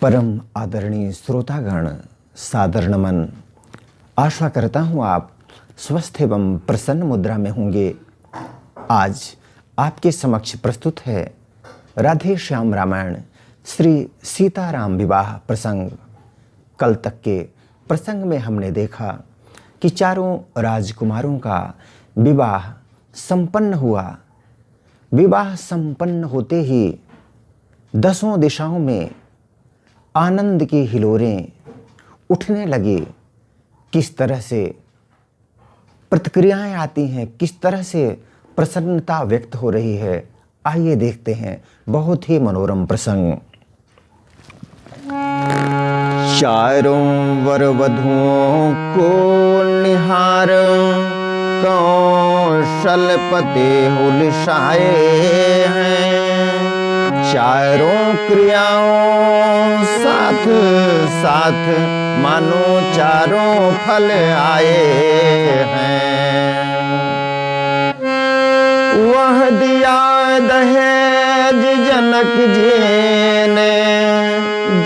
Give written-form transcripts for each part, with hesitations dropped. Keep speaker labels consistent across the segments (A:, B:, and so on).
A: परम आदरणीय श्रोतागण, सादर नमन। आशा करता हूँ आप स्वस्थ एवं प्रसन्न मुद्रा में होंगे। आज आपके समक्ष प्रस्तुत है राधे श्याम रामायण श्री सीताराम विवाह प्रसंग। कल तक के प्रसंग में हमने देखा कि चारों राजकुमारों का विवाह संपन्न हुआ। विवाह संपन्न होते ही दसों दिशाओं में आनंद की हिलोरें उठने लगी। किस तरह से प्रतिक्रियाएं आती हैं, किस तरह से प्रसन्नता व्यक्त हो रही है, आइए देखते हैं। बहुत ही मनोरम प्रसंग। चारों वर वधुओं को निहार कौशलपति हुलसाए हैं। चारों क्रियाओं साथ साथ मानो चारों फल आए हैं। वह दिया दहेज जनक जी ने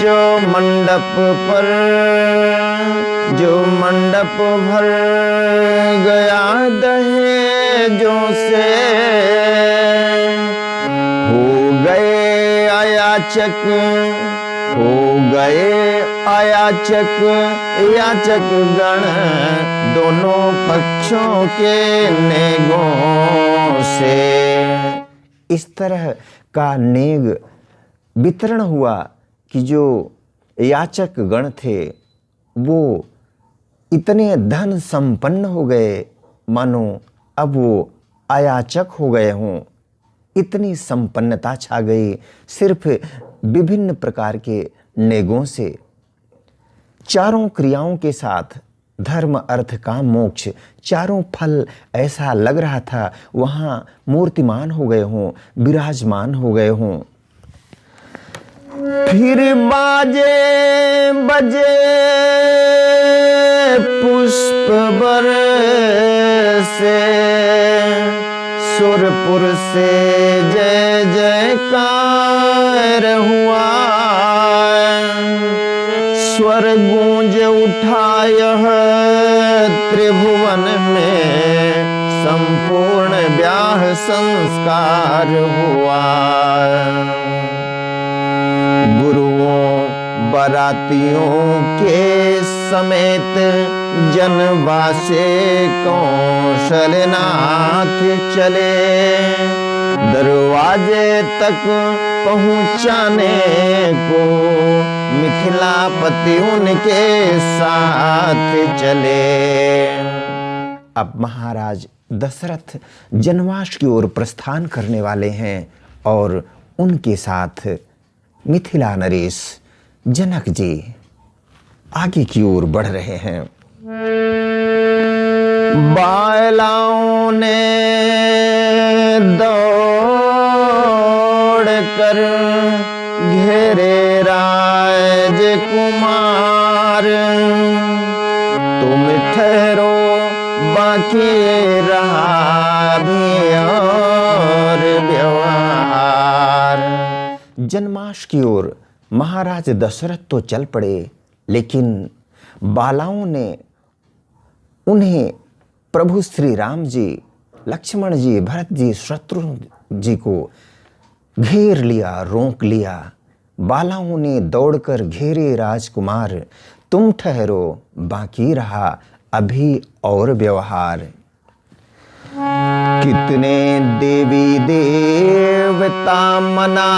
A: जो मंडप भर गया दहेजों से। हो गए याचक गण दोनों पक्षों के नेगों से। इस तरह का नेग वितरण हुआ कि जो याचक गण थे वो इतने धन संपन्न हो गए मानो अब वो अयाचक हो गए हों। इतनी संपन्नता छा गई सिर्फ विभिन्न प्रकार के नेगों से। चारों क्रियाओं के साथ धर्म अर्थ काम मोक्ष चारों फल ऐसा लग रहा था वहाँ मूर्तिमान हो गए हों, विराजमान हो गए हों। फिर बजे पुष्प बरसे सुरपुर से जय जयकार हुआ। स्वर गूंज उठा यह त्रिभुवन में संपूर्ण ब्याह संस्कार हुआ। गुरुओं बारातियों के समेत जनवासे कौशलनाथ चले। दरवाजे तक पहुँचाने को मिथिलापति उनके साथ चले। अब महाराज दशरथ जनवास की ओर प्रस्थान करने वाले हैं और उनके साथ मिथिला नरेश जनक जी आगे की ओर बढ़ रहे हैं। बालाओं ने दौड़ कर घेरे राजकुमार। तुम ठहरो बाकी रहा भी और व्यवहार। जनमाश की ओर महाराज दशरथ तो चल पड़े, लेकिन बालाओं ने उन्हें प्रभु श्री राम जी, लक्ष्मण जी, भरत जी, शत्रुघ्न जी को घेर लिया, रोक लिया। बालाओं ने दौड़कर घेरे राजकुमार। तुम ठहरो बाकी रहा अभी और व्यवहार। कितने देवी देवता मना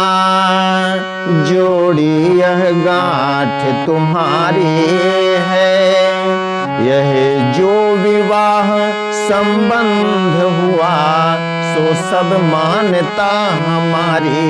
A: जोड़ी यह गांठ तुम्हारी है। यह जो विवाह संबंध हुआ सो सब मान्यता हमारी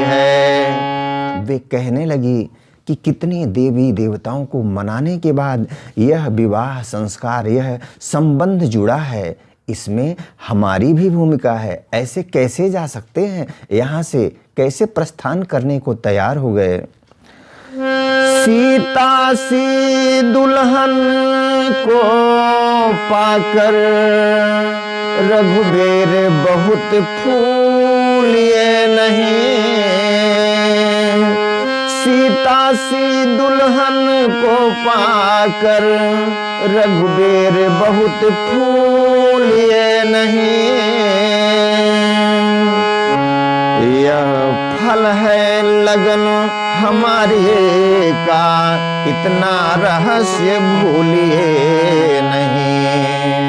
A: है। वे कहने लगी कि कितने देवी देवताओं को मनाने के बाद यह विवाह संस्कार, यह संबंध जुड़ा है, इसमें हमारी भी भूमिका है। ऐसे कैसे जा सकते हैं, यहाँ से कैसे प्रस्थान करने को तैयार हो गए। सीता सी दुल्हन को पाकर रघुबीर बहुत फूलिए नहीं। सीता लासी दुल्हन को पाकर रघुबीर बहुत फूलिए नहीं। यह फल है लगन हमारे का, इतना रहस्य भूलिए नहीं।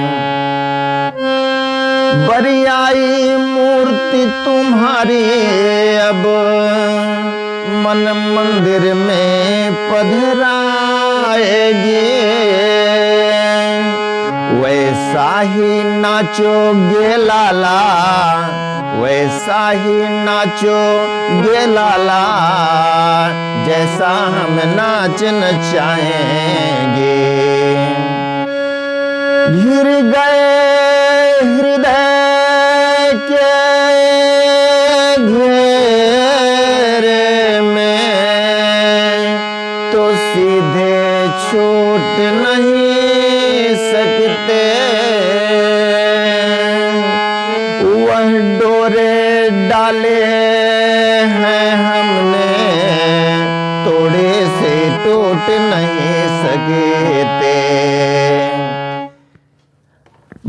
A: बरियाई मूर्ति तुम्हारी अब मन मंदिर में पधराएगी। वैसा ही नाचोगे लाला, वैसा ही नाचोगे लाला, जैसा हम नाच नचाएंगे। घिर गए हृदय के घेरे में, तो सीधे छूट नहीं सकते। वह डोरे डाले हैं हमने, तोड़े से टूट नहीं सकते।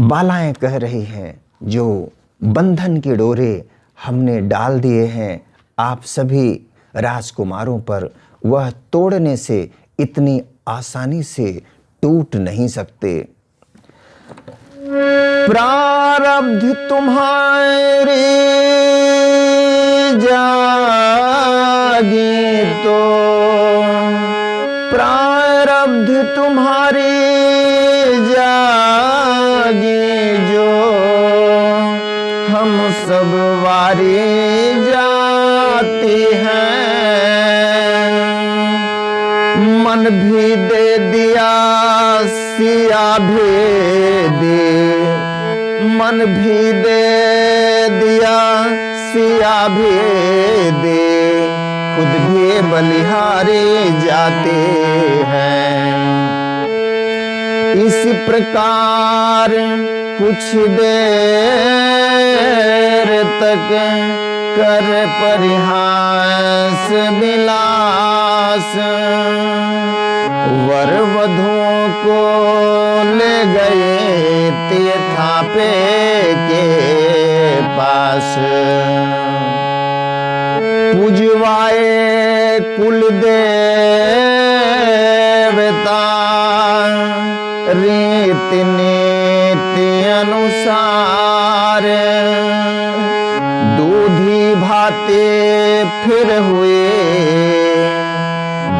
A: बालाएं कह रही हैं, जो बंधन के डोरे हमने डाल दिए हैं आप सभी राजकुमारों पर, वह तोड़ने से इतनी आसानी से टूट नहीं सकते। प्रारब्ध तुम्हारी जागी तो, प्रारब्ध तुम्हारी जागी जो, हम सब वारी जाती हैं। मन भी दे दिया सिया भेदी, मन भी दे दिया सिया भेदी, खुद भी बलिहारे जाते हैं। इस प्रकार कुछ देर तक कर परिहास विलास, वर वधुओं को ले गए तीर्थापे के पास। पूजवाए कुल देवता रीति नीति अनुसार, दूधी भाते फिर हुए,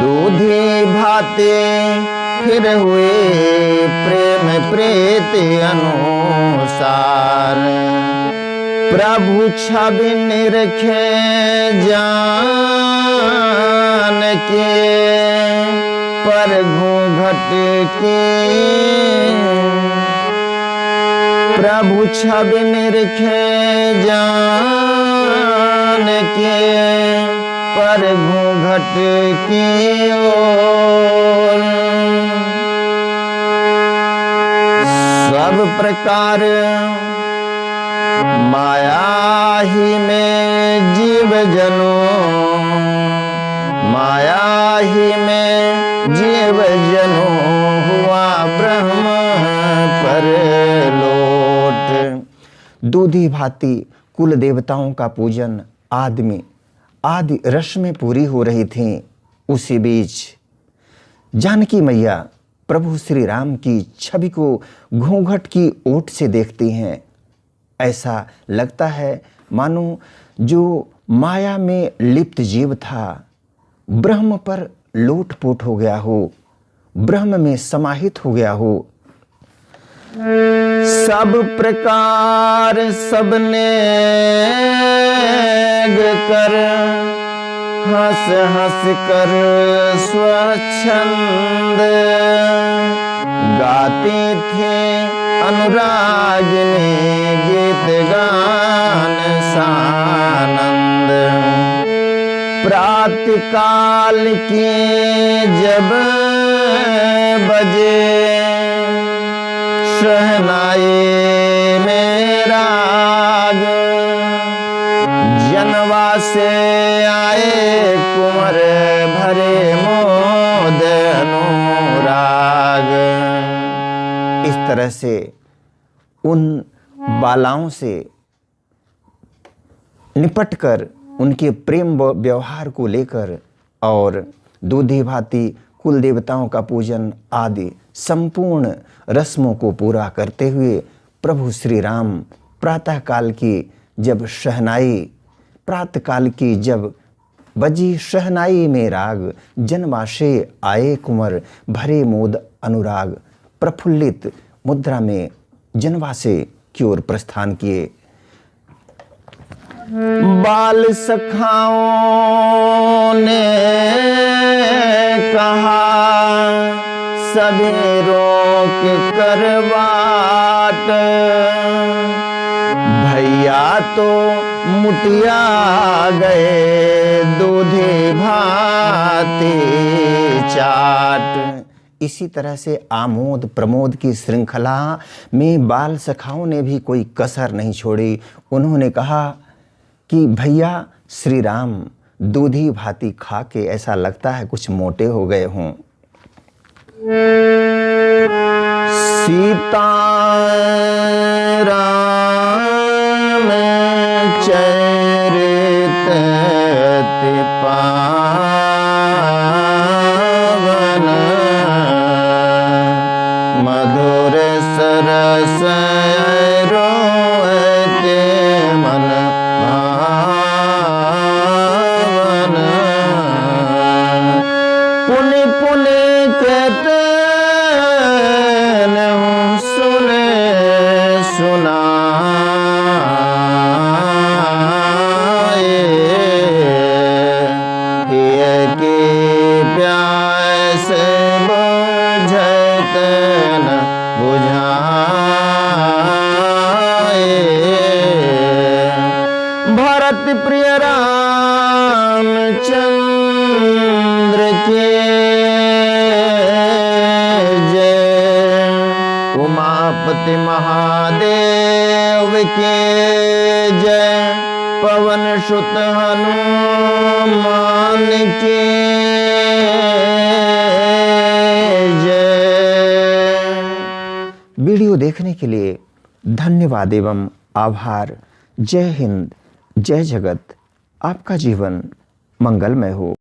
A: दूधी भाते फिर हुए, प्रेम प्रीत अनुसार। प्रभु छवि निरखे जान के, पर घूंघट की। प्रभु छवि निरखे जान के, पर घूंघट की ओर। सब प्रकार माया ही में जीव जनों, माया ही में जीव जनों, हुआ ब्रह्म पर लोट। दूधी भांति कुल देवताओं का पूजन आदि रस में पूरी हो रही थी। उसी बीच जानकी मैया प्रभु श्री राम की छवि को घूंघट की ओट से देखती हैं। ऐसा लगता है मानो जो माया में लिप्त जीव था ब्रह्म पर लोटपोट हो गया हो, ब्रह्म में समाहित हो गया हो। सब प्रकार सबने कर हंस हंस कर स्वच्छंद गाती थी अनुरागिनी गीत गान सानंद। प्रातःकाल की जब बजे शहनाई में राग, जनवा से आए कुंवर भरे तरह से उन बालाओं से निपटकर उनके प्रेम व्यवहार को लेकर और दूधी भांति कुल देवताओं का पूजन आदि संपूर्ण रस्मों को पूरा करते हुए प्रभु श्री राम प्रातःकाल की जब बजी शहनाई में राग, जनवासे आए कुंवर भरे मोद अनुराग, प्रफुल्लित मुद्रा में जनवासे की ओर प्रस्थान किए। बाल सखाओं ने कहा सभी रोक कर बाट, भैया तो मुटिया गए दूधी भांति चाट। इसी तरह से आमोद प्रमोद की श्रृंखला में बाल सखाओं ने भी कोई कसर नहीं छोड़ी। उन्होंने कहा कि भैया श्री राम दूधी भांति खा के ऐसा लगता है कुछ मोटे हो गए हों। सीता राम चरित पावन, मधुर सरस रोते मन भावन, पुनि पुनि कहते सुने सुनाए, ये की प्यास बुझत न बुझाए, भरत प्रिय रामचंद्र के उमापति महादेव के जय, पवन सुत हनुमान के जय। वीडियो देखने के लिए धन्यवाद एवं आभार। जय हिंद, जय जगत। आपका जीवन मंगलमय हो।